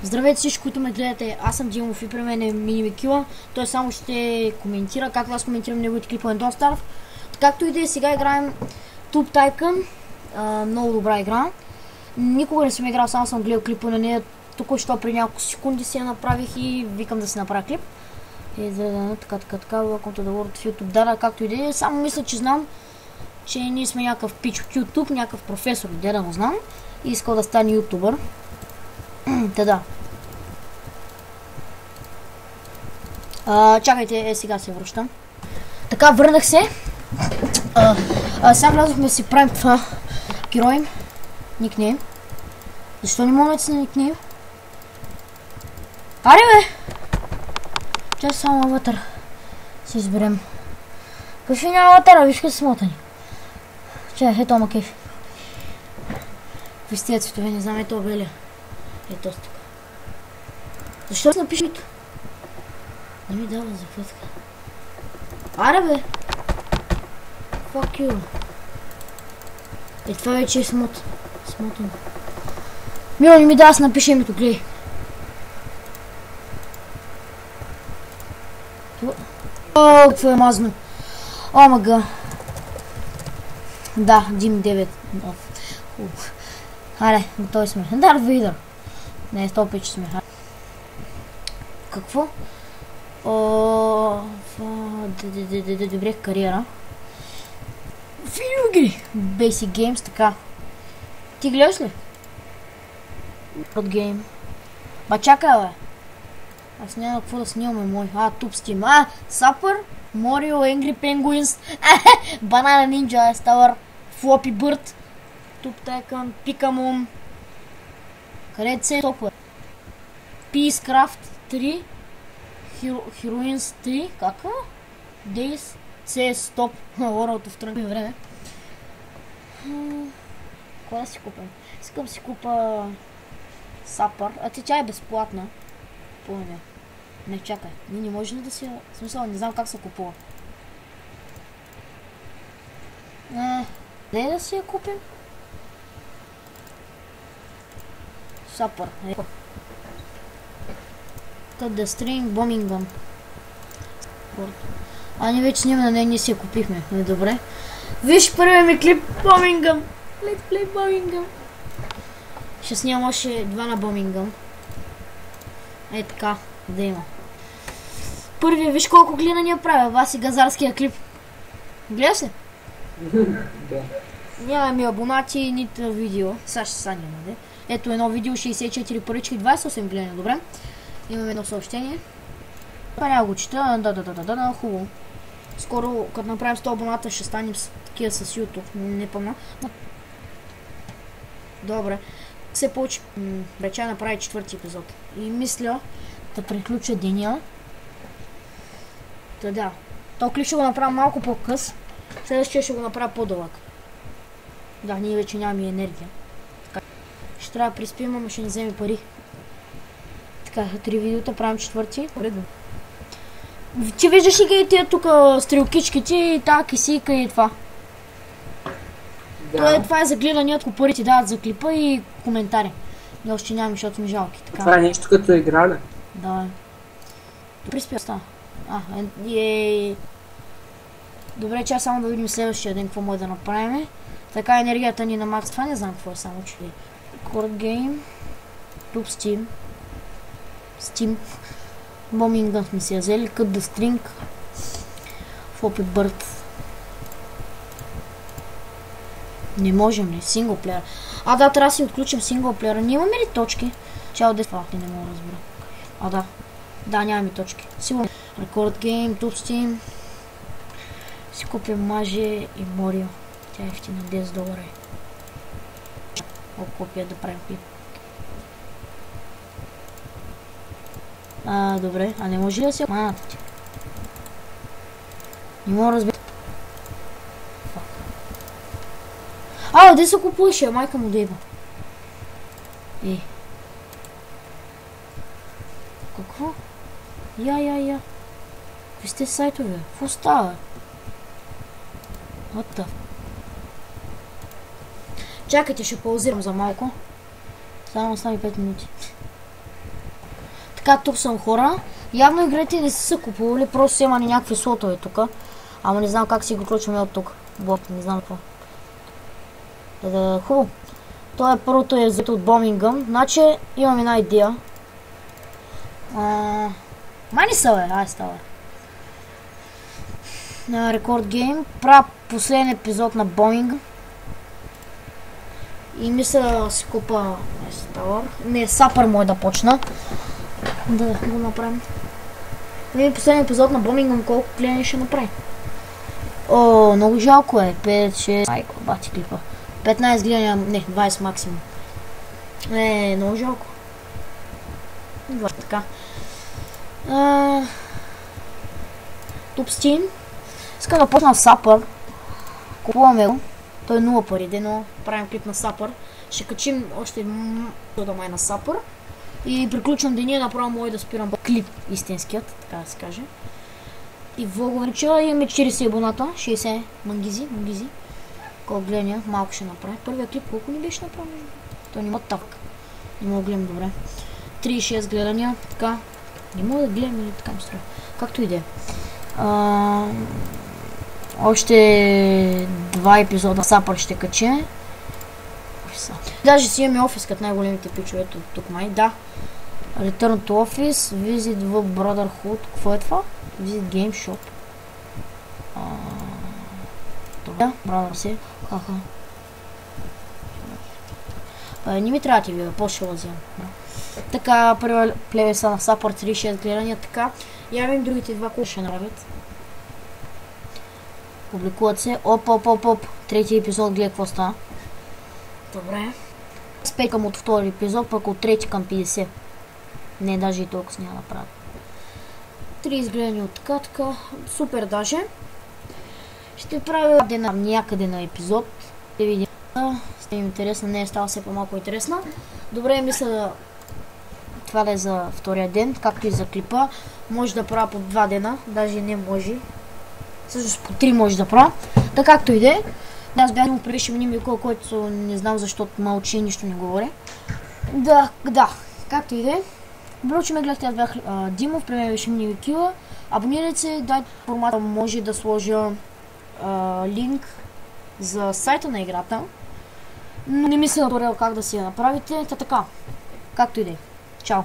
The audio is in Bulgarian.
Здравейте всички, които ме гледате. Аз съм Димов и при мен е Минимикила. Той само ще коментира, както аз коментирам неговите клипове на Don't Starve. Както и да е, сега играем Tube Tycoon. Много добра игра. Никога не съм играл, само съм гледал клипа на нея. Току-що при няколко секунди си я направих и викам да си направя клип. Така, welcome to the world of YouTube. Да, както и да е. Само мисля, че знам, че ние сме някакъв пич от YouTube, някакъв професор, да го знам. И искал да стане ютубър. Да. Чакайте, сега се връщам. Така, върнах се. Сега влязохме си правим това. Герой. Никнейм. Защо не мога да си на никнейм? Аре бе! Чай само аватар. Си изберем. Какви няма аватара, виж къде смотани. Чай, ето ама кеф. Какви сте цветове, не знам, ето белия. Ето тук. Защо си напише ето? Не ми дава за фътка. Аре бе! Fuck you. Това вече е смотано. Мило, не ми дава да напише името, гледай. О, какво е мазно. О, мага. Да, Дим 9. Аре, готови сме. Дарт Вейдър. Не, 105 сме. Какво? Добре, кариера. Видеоигри. Basic Games, така. Ти гледаш ли? От гейм. Ба чакай, бе. Аз няма какво да снимаме, мой. Туп Steam. Сапър, Морио, Angry Penguins, Banana Ninja, Ставър, Floppy Bird, Tube Tycoon, Pikmin. Къде се е топър? Peacecraft 3, Heroines 3, кака? Days, CS Stop, World of Tanks време. Кога да си купим? Искам си купа Сапър, тя е безплатна. Помня. Не, чакай. Не може ли да си... В смисъл, не знам как се купува. Дай да си я купим. Сапър. Cut the string, Bombing Gun. Ние вече снимаме на нея, ние си я купихме. Добре. Виж първият ми клип, Bombing Gun. Let's play Bombing Gun. Ще снимам още два на Bombing Gun. Така, да има. Първия, виж колко глинания правя, Васи газарския клип. Гледаш ли? Да. Нямаме абонати, нито видео. Сега ще са няма. Ето едно видео, 64 поръчки, 28 гледания, добре. Имаме едно съобщение. Това няма го чета, да, хубаво. Скоро, като направим 100 абоната, ще станем с такива с YouTube, не помня. Добре. Се получи, вече направи 4-ти епизод. И мисля да приключа деня. Да. То клип ще го направя малко по-къс. Следващия ще го направя по-дълъг. Да, ние вече нямаме енергия. Така. Ще трябва да приспим, ама ще не вземе пари. Така, 3 видеота, правим 4-ти. Ти виждаш ли къде тия тук стрелкичките и тази кисийка и това? Да. Това е за гледания, ако пари ти дават за клипа и коментари. И още нямам, защото ми жалки. Така. Това е нещо като игра, ли? Да. Приспя става. Добре, че само да видим следващия ден какво може да направим. Така енергията ни на макс. Това не знам какво е само, че Record Game. Tube Steam. Bombing Gun сме си я взели. Cut the string. Floppy Bird. Не можем ли? Синглплеер. Да, трябва да си отключим синглплеера. Ние имаме ли точки? Чао, това не мога да разбера. Да, нямаме точки. Сигурно. Record Game, Tube Steam. Си купим Маже и Морио. Тя е ефтина, $10. Копия да правим клип. Добре. Не може ли да си маната ти? Не мога да разбера. Де се купуваше, майка му дейба. Какво? Я. Какви сте сайтове? Какво става? What the? Чакайте, ще паузирам за малко. Само остави 5 минути. Така, тук съм хора. Явно игрите не са купували, просто има някакви слотове тук. Ама не знам как си го включваме от тук. Блок, не знам какво. Хубаво. Това е първото е взето от Бомингъм. Значи имам една идея. Май не са, бе. Ай, става. На рекорд гейм. Правя последен епизод на Бомингъм. И мисля да си купа не, Сапър може да почна. Да го направим. Последен епизод на Бомингъм, колко гледания ще направи? О, много жалко е. 5, 6, айко, бати клипа. 15 гледания, не, 20 максимум. Много жалко. Така. Тупстин. Искам да почна Сапър. Купуваме го. Той е 0 пари, но правим клип на Сапър. Ще качим още май на Сапър. И приключвам деня, направо мога да спирам клип истинският, така да се каже. И влоговича имаме 40 абоната, 60 мангизи. Колко гледания, малко ще направя. Първият клип колко ни беше направен? Той няма тавка. Не мога да гледам добре. 36 гледания, така. Не мога да гледам или така ми струва. Както и да е. Още 2 епизода Сапър ще каче. Даже си имаме офис като най-големите пичове тук май. Да. Return to Office, Visit в Brotherhood. Какво е това? Visit Game Shop. Добре, брадър си. Хаха. Не ми трябва да ти видя, по-ще вземам. Така, първа плевеса на Сапър 36 гледания, така. Явим другите два, които ще направят. Публикуват се. Оп. Трети епизод, гледа какво става. Добре. Спей към от втори епизод, пък от трети към 50. Не, даже и толкова няма да правят. 3 изгледания от така. Супер даже. Ще правя някъде на епизод. Да видим. Сте им интересна, не е става все по-малко интересна. Добре, мисля да... Това да е за втория ден, както и за клипа. Може да правя по 2 дена, даже не може. Всъщност по 3 може да правя. Така както и да е. Аз бях му предиши Микола, който не знам защото мълчи и нищо не говори. Да, както и да е. Благодаря, че ме гледахте, аз бях Димов, при мен беше Микола. Абонирайте се, дайте формата, може да сложа линк за сайта на играта. Но не мисля да как да си я направите, така. Както и да е. Чао!